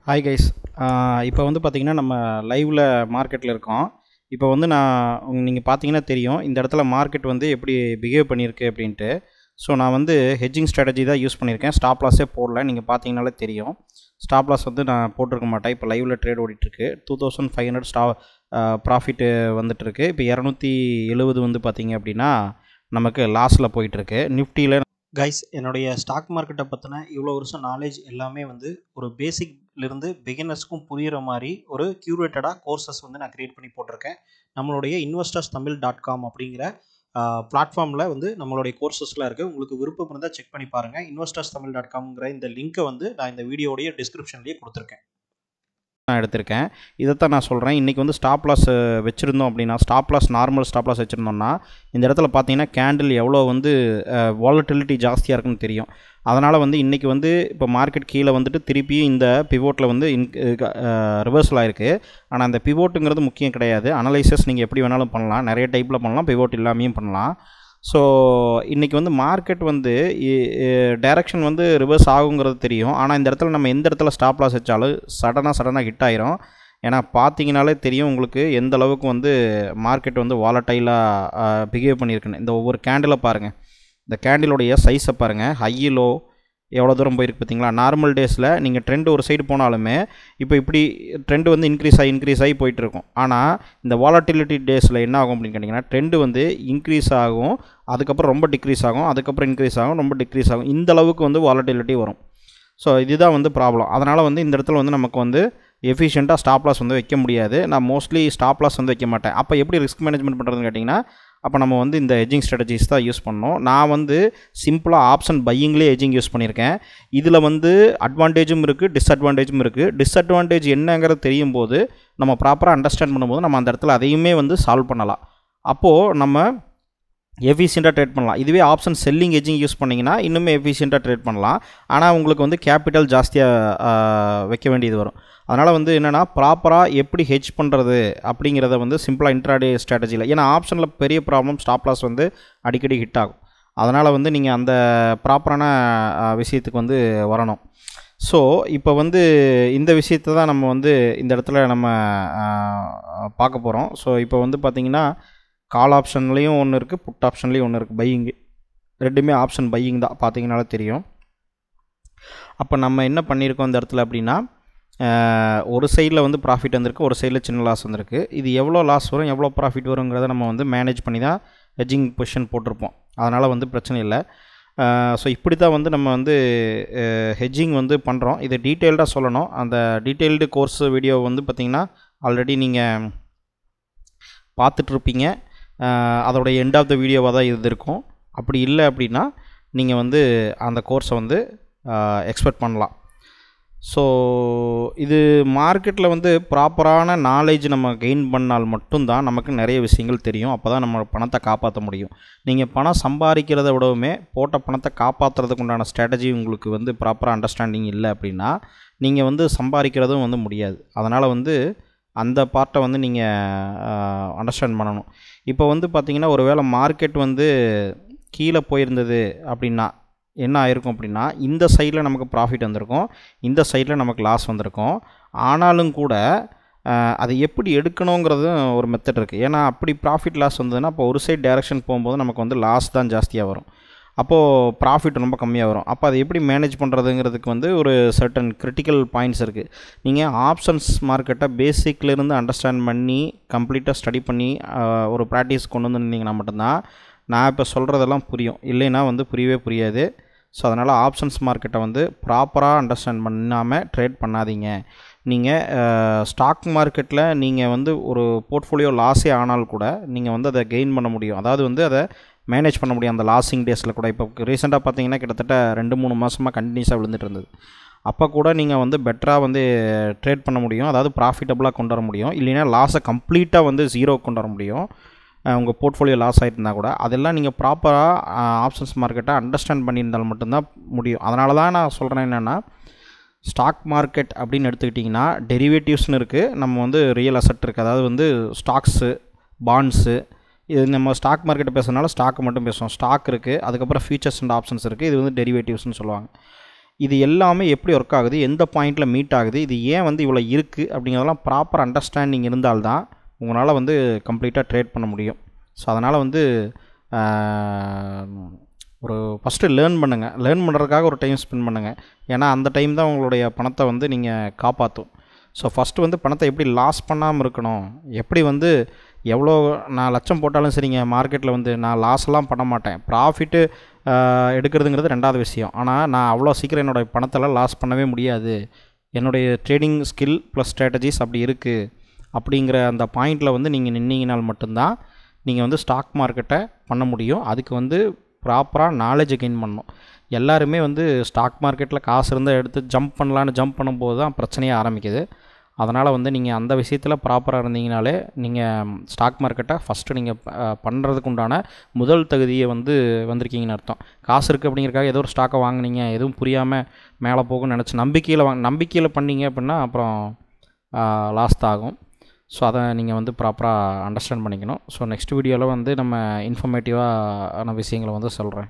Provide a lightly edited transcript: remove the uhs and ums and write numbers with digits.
Hi guys. இப்போ வந்து பார்த்திங்கன்னா நம்ம லைவில் மார்க்கெட்டில் இருக்கோம். இப்போ வந்து நீங்கள் பார்த்தீங்கன்னா தெரியும் இந்த இடத்துல மார்க்கெட் வந்து எப்படி பிஹேவ் பண்ணியிருக்கு அப்படின்ட்டு. ஸோ நான் வந்து ஹெட்ஜிங் ஸ்ட்ராட்டஜி தான் யூஸ் பண்ணியிருக்கேன். ஸ்டாப் லாஸே போடல. நீங்கள் பார்த்தீங்கனாலே தெரியும் ஸ்டாப் லாஸ் வந்து நான் போட்டிருக்க மாட்டேன். இப்போ லைவில் ட்ரேட் ஓடிட்டுருக்கு. 2500 ப்ராஃபிட்டு வந்துட்டுருக்கு. இப்போ 270 வந்து பார்த்திங்க அப்படின்னா நமக்கு லாஸில் போயிட்டுருக்கு. நிஃப்டியில் கைஸ், என்னுடைய ஸ்டாக் மார்க்கெட்டை பற்றின இவ்வளோ வருஷம் நாலேஜ் எல்லாமே வந்து ஒரு பேசிக்லேருந்து பிகினர்ஸ்க்கும் புரிகிற மாதிரி ஒரு க்யூரேட்டடாக கோர்சஸ் வந்து நான் க்ரியேட் பண்ணி போட்டிருக்கேன். நம்மளுடைய investorstamil.com அப்படிங்கிற பிளாட்ஃபார்மில் வந்து நம்மளுடைய கோர்சஸ்லாம் இருக்குது. உங்களுக்கு விருப்பம் இருந்தால் செக் பண்ணி பாருங்கள். investorstamil.comங்கிற இந்த லிங்க்கை வந்து நான் இந்த வீடியோடைய டிஸ்கிரிப்ஷன்லேயே கொடுத்துருக்கேன். நான் எடுத்திருக்கேன். இதைத்தான் நான் சொல்கிறேன். இன்றைக்கி வந்து ஸ்டாப் லாஸ் வச்சுருந்தோம் அப்படின்னா, stop loss normal stop loss வச்சுருந்தோம்னா இந்த இடத்துல பார்த்தீங்கன்னா கேண்டில் எவ்வளோ வந்து வாலட்டிலிட்டி ஜாஸ்தியாக இருக்குன்னு தெரியும். அதனால் வந்து இன்றைக்கி வந்து இப்போ மார்க்கெட் கீழே வந்துட்டு திருப்பியும் இந்த பிவோட்டில் வந்து ரிவர்சல் ஆகிருக்கு. ஆனால் அந்த பிவோட்டுங்கிறது முக்கியம் கிடையாது. அனலைசஸ் நீங்கள் எப்படி வேணாலும் பண்ணலாம். நிறைய டைப்பில் பண்ணலாம். பிவோட் இல்லாமையும் பண்ணலாம். ஸோ இன்றைக்கி வந்து மார்க்கெட் வந்து டைரக்ஷன் வந்து ரிவர்ஸ் ஆகுங்கிறது தெரியும். ஆனால் இந்த இடத்துல நம்ம எந்த இடத்துல ஸ்டாப் லாஸ் வச்சாலும் சடனாக ஹிட் ஆயிரும். ஏன்னா பார்த்தீங்கனாலே தெரியும் உங்களுக்கு எந்த அளவுக்கு வந்து மார்க்கெட் வந்து வாலட்டைலாக பிஹேவ் பண்ணியிருக்குன்னு. இந்த ஒவ்வொரு கேண்டிலை பாருங்கள். இந்த கேண்டிலோடைய சைஸை பாருங்கள். ஹை லோ எவ்வளோ தூரம் போயிருக்கு பார்த்தீங்களா. நார்மல் டேஸில் நீங்கள் ட்ரெண்டு ஒரு சைடு போனாலுமே இப்போ இப்படி ட்ரெண்டு வந்து இன்க்ரீஸ் ஆகி போயிட்டுருக்கும். ஆனால் இந்த வாலட்டிலிட்டி டேஸில் என்ன ஆகும் அப்படின்னு கேட்டிங்கன்னா ட்ரெண்டு வந்து இன்க்ரீஸ் ஆகும், அதுக்கப்புறம் ரொம்ப டிக்ரீஸ் ஆகும், அதுக்கப்புறம் இன்க்ரீஸ் ஆகும், ரொம்ப டிக்ரீஸ் ஆகும். இந்த அளவுக்கு வந்து வாலட்டிலிட்டி வரும். ஸோ இதுதான் வந்து ப்ராப்ளம். அதனால் வந்து இந்த இடத்துல வந்து நமக்கு வந்து எஃபிஷியண்ட்டாக ஸ்டாப் லாஸ் வந்து வைக்க முடியாது. நான் மோஸ்ட்லி ஸ்டாப் லாஸ் வந்து வைக்க மாட்டேன். அப்போ எப்படி ரிஸ்க் மேனேஜ்மெண்ட் பண்ணுறதுன்னு கேட்டிங்கன்னா, அப்போ நம்ம வந்து இந்த ஹெட்ஜிங் ஸ்ட்ராட்டஜிஸ் தான் யூஸ் பண்ணோம். நான் வந்து சிம்பிளாக ஆப்ஷன் பையிங்லேயே ஹெட்ஜிங் யூஸ் பண்ணியிருக்கேன். இதில் வந்து அட்வான்டேஜும் இருக்குது, டிஸ்அட்வான்டேஜும் இருக்குது. டிஸ்அட்வான்டேஜ் என்னங்கிறது தெரியும் போது நம்ம ப்ராப்பராக அண்டர்ஸ்டாண்ட் பண்ணும்போது நம்ம அந்த இடத்துல அதையுமே வந்து சால்வ் பண்ணலாம். அப்போது நம்ம எஃபிஷியண்ட்டாக ட்ரேட் பண்ணலாம். இதுவே ஆப்ஷன் செல்லிங் ஹெட்ஜிங் யூஸ் பண்ணிங்கன்னா இன்னுமே எஃபிஷியண்ட்டாக ட்ரேட் பண்ணலாம். ஆனால் உங்களுக்கு வந்து கேபிட்டல் ஜாஸ்தியாக வைக்க வேண்டியது வரும். அதனால் வந்து என்னென்னா ப்ராப்பராக எப்படி ஹெட்ஜ் பண்ணுறது அப்படிங்கிறத வந்து சிம்பிளாக இன்ட்ராடே ஸ்ட்ராட்டஜியில், ஏன்னா ஆப்ஷனில் பெரிய ப்ராப்ளம் ஸ்டாப் லாஸ் வந்து அடிக்கடி ஹிட் ஆகும். அதனால் வந்து நீங்கள் அந்த ப்ராப்பரான விஷயத்துக்கு வந்து வரணும். ஸோ இப்போ வந்து இந்த விஷயத்தை தான் நம்ம வந்து இந்த இடத்துல நம்ம பார்க்க போகிறோம். ஸோ இப்போ வந்து பார்த்திங்கன்னா கால் ஆப்ஷன்லேயும் ஒன்று இருக்குது, புட் ஆப்ஷன்லேயும் ஒன்று இருக்குது. பையிங்கு ரெண்டுமே ஆப்ஷன் பையிங் தான், பார்த்தீங்கனாலே தெரியும். அப்போ நம்ம என்ன பண்ணியிருக்கோம் இந்த இடத்துல அப்படின்னா, ஒரு சைடில் வந்து ப்ராஃபிட் வந்திருக்கு, ஒரு சைடில் சின்ன லாஸ் வந்திருக்கு. இது எவ்வளோ லாஸ் வரும் எவ்வளோ ப்ராஃபிட் வருங்கிறத நம்ம வந்து மேனேஜ் பண்ணி தான் ஹெட்ஜிங் பொசிஷன் போட்டிருப்போம். அதனால் வந்து பிரச்சனை இல்லை. ஸோ இப்படி தான் வந்து நம்ம வந்து ஹெட்ஜிங் வந்து பண்ணுறோம். இது டீட்டெயில்டாக சொல்லணும். அந்த டீட்டெயில்டு கோர்ஸ் வீடியோ வந்து பார்த்திங்கன்னா ஆல்ரெடி நீங்கள் பார்த்துட்ருப்பீங்க. அதோடைய எண்ட் ஆஃப் த வீடியோவாக தான் இது இருக்கும். அப்படி இல்லை அப்படின்னா நீங்கள் வந்து அந்த கோர்ஸை வந்து எக்ஸ்பெக்ட் பண்ணலாம். ஸோ இது மார்க்கெட்டில் வந்து ப்ராப்பரான நாலேஜ் நம்ம கெயின் பண்ணால் மட்டும்தான் நமக்கு நிறைய விஷயங்கள் தெரியும். அப்போ தான் நம்ம பணத்தை காப்பாற்ற முடியும். நீங்கள் பணம் சம்பாதிக்கிறத விடவுமே போட்ட பணத்தை காப்பாற்றுறதுக்கு உண்டான ஸ்ட்ராட்டஜி உங்களுக்கு வந்து ப்ராப்பராக அண்டர்ஸ்டாண்டிங் இல்லை அப்படின்னா நீங்கள் வந்து சம்பாதிக்கிறதும் வந்து முடியாது. அதனால் வந்து அந்த பார்ட்டை வந்து நீங்கள் அண்டர்ஸ்டாண்ட் பண்ணணும். இப்போ வந்து பார்த்திங்கன்னா ஒரு வேளை மார்க்கெட் வந்து கீழே போயிருந்தது அப்படின்னா என்ன ஆயிருக்கும் அப்படின்னா, இந்த சைடில் நமக்கு ப்ராஃபிட் வந்திருக்கும், இந்த சைடில் நமக்கு லாஸ் வந்திருக்கும். ஆனாலும் கூட அதை எப்படி எடுக்கணுங்கிறதும் ஒரு மெத்தட் இருக்குது. ஏன்னா அப்படி ப்ராஃபிட் லாஸ் வந்ததுன்னா அப்போ ஒரு சைடு டைரக்ஷன் போகும்போது நமக்கு வந்து லாஸ் தான் ஜாஸ்தியாக வரும், அப்போது ப்ராஃபிட் ரொம்ப கம்மியாக வரும். அப்போ அதை எப்படி மேனேஜ் பண்ணுறதுங்கிறதுக்கு வந்து ஒரு சர்டன் கிரிட்டிக்கல் பாயிண்ட்ஸ் இருக்குது. நீங்கள் ஆப்ஷன்ஸ் மார்க்கெட்டை பேசிக்லேருந்து அண்டர்ஸ்டாண்ட் பண்ணி கம்ப்ளீட்டாக ஸ்டடி பண்ணி ஒரு ப்ராக்டிஸ் கொண்டு வந்துருந்தீங்கன்னா மட்டும்தான் நான் இப்போ சொல்கிறதெல்லாம் புரியும். இல்லைன்னா வந்து புரியாது. ஸோ அதனால் ஆப்ஷன்ஸ் மார்க்கெட்டை வந்து ப்ராப்பராக அண்டர்ஸ்டாண்ட் பண்ணாமல் ட்ரேட் பண்ணாதீங்க. நீங்கள் ஸ்டாக் மார்க்கெட்டில் நீங்கள் வந்து ஒரு போர்ட்ஃபோலியோ லாஸே ஆனால் கூட நீங்கள் வந்து அதை கெயின் பண்ண முடியும். அதாவது வந்து அதை மேனேஜ் பண்ண முடியும் அந்த லாஸிங் டேஸில் கூட. இப்போ ரீசெண்டாக பார்த்தீங்கன்னா கிட்டத்தட்ட 2-3 மாதமாக கண்டினியூஸாக விழுந்துட்டு இருந்தது. அப்போ கூட நீங்கள் வந்து பெட்டராக வந்து ட்ரேட் பண்ண முடியும். அதாவது ப்ராஃபிட்டபுளாக கொண்டு வர முடியும். இல்லைன்னா லாஸை கம்ப்ளீட்டாக வந்து ஜீரோக்கு கொண்டு வர முடியும். உங்கள் போர்ட்ஃபோலியோ லாஸ் ஆகிருந்தால் கூட அதெல்லாம் நீங்கள் ப்ராப்பராக ஆப்ஷன்ஸ் மார்க்கெட்டை அண்டர்ஸ்டாண்ட் பண்ணியிருந்தால் மட்டும்தான் முடியும். அதனால தான் நான் சொல்கிறேன் என்னென்னா, ஸ்டாக் மார்க்கெட் அப்படின்னு எடுத்துக்கிட்டிங்கன்னா டெரிவேட்டிவ்ஸ்னு இருக்குது, நம்ம வந்து ரியல் அசட் இருக்குது. அதாவது வந்து ஸ்டாக்ஸு, பாண்ட்ஸு. இது நம்ம ஸ்டாக் மார்க்கெட்டை பேசுறதுனால ஸ்டாக் மட்டும் பேசுவோம். ஸ்டாக் இருக்குது, அதுக்கப்புறம் ஃபியூச்சர்ஸ் அண்ட் ஆப்ஷன்ஸ் இருக்குது. இது வந்து டெரிவேட்டிவ்ஸ்னு சொல்லுவாங்க. இது எல்லாமே எப்படி ஒர்க் ஆகுது, எந்த பாயிண்டில் மீட் ஆகுது, இது ஏன் வந்து இவ்வளோ இருக்குது அப்படிங்கிறதெல்லாம் ப்ராப்பர் அண்டர்ஸ்டாண்டிங் இருந்தால்தான் உங்களால் வந்து கம்ப்ளீட்டாக ட்ரேட் பண்ண முடியும். ஸோ அதனால் வந்து ஒரு ஃபஸ்ட்டு லேர்ன் பண்ணுங்கள். லேர்ன் பண்ணுறதுக்காக ஒரு டைம் ஸ்பெண்ட் பண்ணுங்கள். ஏன்னா அந்த டைம் தான் உங்களுடைய பணத்தை வந்து நீங்கள் காப்பாற்றும். ஸோ ஃபஸ்ட்டு வந்து பணத்தை எப்படி லாஸ் பண்ணாமல் இருக்கணும், எப்படி வந்து எவ்வளோ நான் லட்சம் போட்டாலும் சரிங்க, மார்க்கெட்டில் வந்து நான் லாஸ்லாம் பண்ண மாட்டேன். ப்ராஃபிட்டு எடுக்கிறதுங்கிறது ரெண்டாவது விஷயம். ஆனால் நான் அவ்வளோ சீக்கிரம் என்னோடய பணத்தெல்லாம் லாஸ் பண்ணவே முடியாது, என்னுடைய ட்ரேடிங் ஸ்கில் ப்ளஸ் ஸ்ட்ராட்டஜிஸ் அப்படி இருக்குது அப்படிங்கிற அந்த பாயிண்டில் வந்து நீங்கள் நின்னீங்கனால் மட்டும்தான் நீங்கள் வந்து ஸ்டாக் மார்க்கெட்டை பண்ண முடியும். அதுக்கு வந்து ப்ராப்பராக நாலேஜை கெயின் பண்ணணும். எல்லாருமே வந்து ஸ்டாக் மார்க்கெட்டில் காசு இருந்தால் எடுத்து ஜம்ப் பண்ணலான்னு ஜம்ப் பண்ணும்போது தான் பிரச்சனையே ஆரம்பிக்குது. அதனால் வந்து நீங்கள் அந்த விஷயத்தில் ப்ராப்பராக இருந்தீங்கனாலே நீங்கள் ஸ்டாக் மார்க்கெட்டை ஃபஸ்ட்டு நீங்கள் பண்ணுறதுக்கு உண்டான முதல் தகுதியை வந்து வந்திருக்கீங்கன்னு அர்த்தம். காசு இருக்குது அப்படிங்கிறக்காக ஏதோ ஒரு ஸ்டாக்கை வாங்கினீங்க, எதுவும் புரியாமல் மேலே போகும்னு நினச்சி நம்பிக்கையில் பண்ணீங்க அப்படின்னா அப்புறம் லாஸ் தான் ஆகும். ஸோ அதை நீங்கள் வந்து ப்ராப்பராக அண்டர்ஸ்டாண்ட் பண்ணிக்கணும். ஸோ நெக்ஸ்ட் வீடியோவில் வந்து நம்ம இன்ஃபர்மேட்டிவான விஷயங்களை வந்து சொல்கிறேன்.